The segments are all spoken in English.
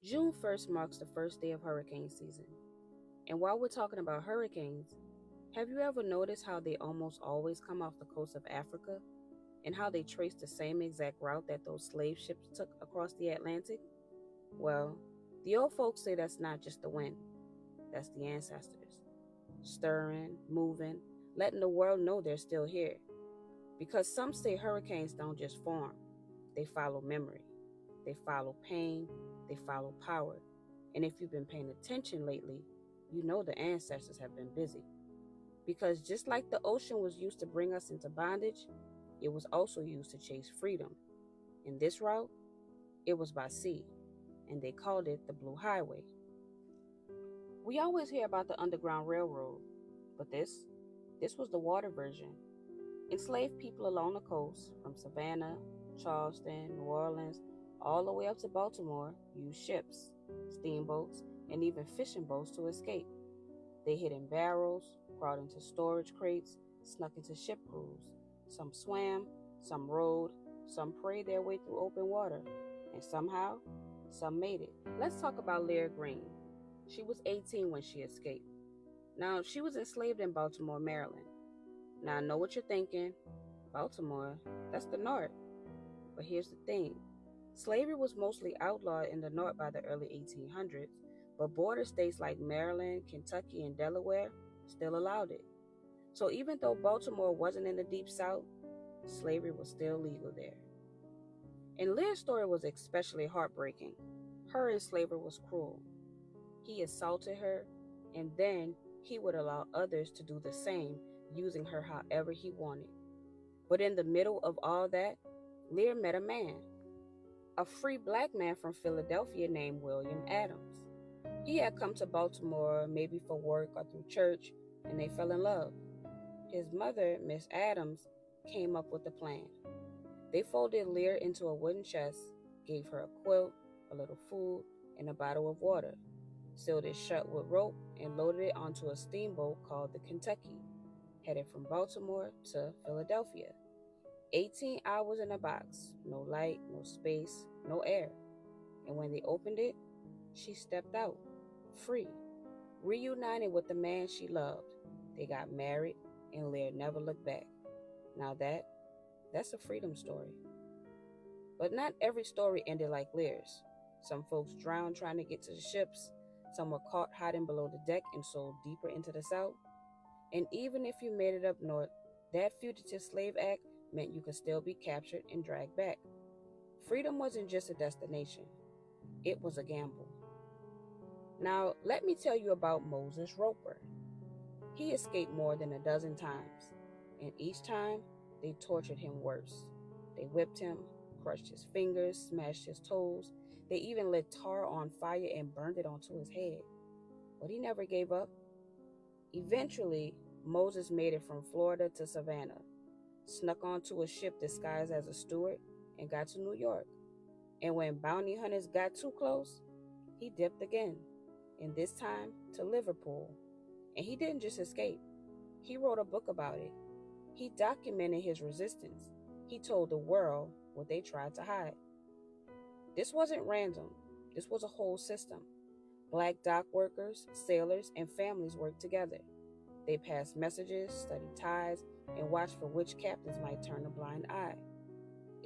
June 1st marks the first day of hurricane season. And while we're talking about hurricanes, have you ever noticed how they almost always come off the coast of Africa and how they trace the same exact route that those slave ships took across the Atlantic? Well, the old folks say that's not just the wind, that's the ancestors, stirring, moving, letting the world know they're still here. Because some say hurricanes don't just form, they follow memory, they follow pain, they follow power. And if you've been paying attention lately, you know the ancestors have been busy. Because just like the ocean was used to bring us into bondage, it was also used to chase freedom. In this route, it was by sea, and they called it the Blue Highway. We always hear about the Underground Railroad, but this was the water version. Enslaved people along the coast, from Savannah, Charleston, New Orleans, all the way up to Baltimore, used ships, steamboats, and even fishing boats to escape. They hid in barrels, crawled into storage crates, snuck into ship crews. Some swam, some rowed, some prayed their way through open water, and somehow, some made it. Let's talk about Lear Green. She was 18 when she escaped. Now, she was enslaved in Baltimore, Maryland. Now, I know what you're thinking. Baltimore, that's the North. But here's the thing, slavery was mostly outlawed in the North by the early 1800s, but border states like Maryland, Kentucky, and Delaware still allowed it. So even though Baltimore wasn't in the deep South, slavery was still legal there. And Lear's story was especially heartbreaking. Her enslaver was cruel. He assaulted her, and then he would allow others to do the same, using her however he wanted. But in the middle of all that, Lear met a man, a free black man from Philadelphia named William Adams. He had come to Baltimore maybe for work or through church, and they fell in love. His mother, Miss Adams, came up with a plan. They folded Lear into a wooden chest, gave her a quilt, a little food, and a bottle of water, sealed it shut with rope, and loaded it onto a steamboat called the Kentucky, headed from Baltimore to Philadelphia. 18 hours in a box, no light, no space, no air. And when they opened it, she stepped out, free, reunited with the man she loved. They got married, and Lear never looked back. Now that's a freedom story. But not every story ended like Lear's. Some folks drowned trying to get to the ships, some were caught hiding below the deck and sold deeper into the South. And even if you made it up north, that Fugitive Slave Act meant you could still be captured and dragged back. Freedom wasn't just a destination, it was a gamble. Now, let me tell you about Moses Roper. He escaped more than a dozen times, and each time they tortured him worse. They whipped him, crushed his fingers, smashed his toes. They even lit tar on fire and burned it onto his head. But he never gave up. Eventually, Moses made it from Florida to Savannah, snuck onto a ship disguised as a steward, and got to New York. And when bounty hunters got too close, he dipped again, and this time to Liverpool. And he didn't just escape, he wrote a book about it. He documented his resistance. He told the world what they tried to hide. This wasn't random, this was a whole system. Black dock workers, sailors, and families worked together. They passed messages, studied ties, and watched for which captains might turn a blind eye.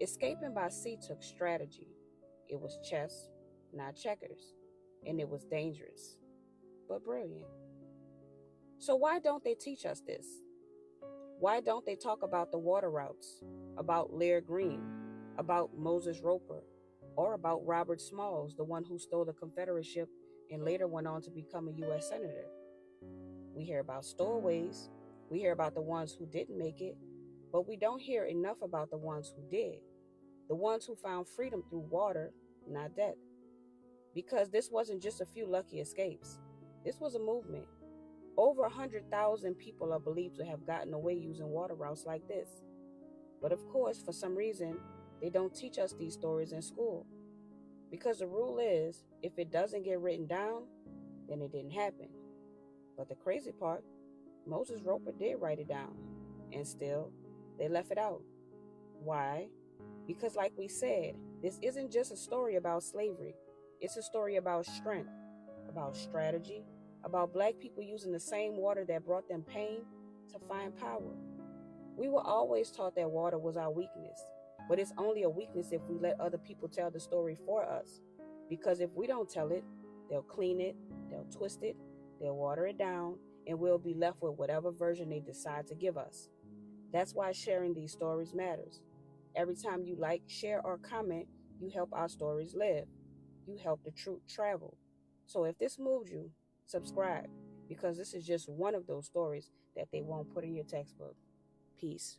Escaping by sea took strategy. It was chess, not checkers, and it was dangerous, but brilliant. So why don't they teach us this? Why don't they talk about the water routes, about Lear Green, about Moses Roper, or about Robert Smalls, the one who stole the Confederate ship and later went on to become a U.S. Senator? We hear about stowaways, we hear about the ones who didn't make it, but we don't hear enough about the ones who did, the ones who found freedom through water, not death. Because this wasn't just a few lucky escapes, this was a movement. Over 100,000 people are believed to have gotten away using water routes like this. But of course, for some reason, they don't teach us these stories in school. Because the rule is, if it doesn't get written down, then it didn't happen. But the crazy part, Moses Roper did write it down, and still, they left it out. Why? Because like we said, this isn't just a story about slavery. It's a story about strength, about strategy, about black people using the same water that brought them pain to find power. We were always taught that water was our weakness, but it's only a weakness if we let other people tell the story for us. Because if we don't tell it, they'll clean it, they'll twist it, they'll water it down, and we'll be left with whatever version they decide to give us. That's why sharing these stories matters. Every time you like, share, or comment, you help our stories live. You help the truth travel. So if this moved you, subscribe, because this is just one of those stories that they won't put in your textbook. Peace.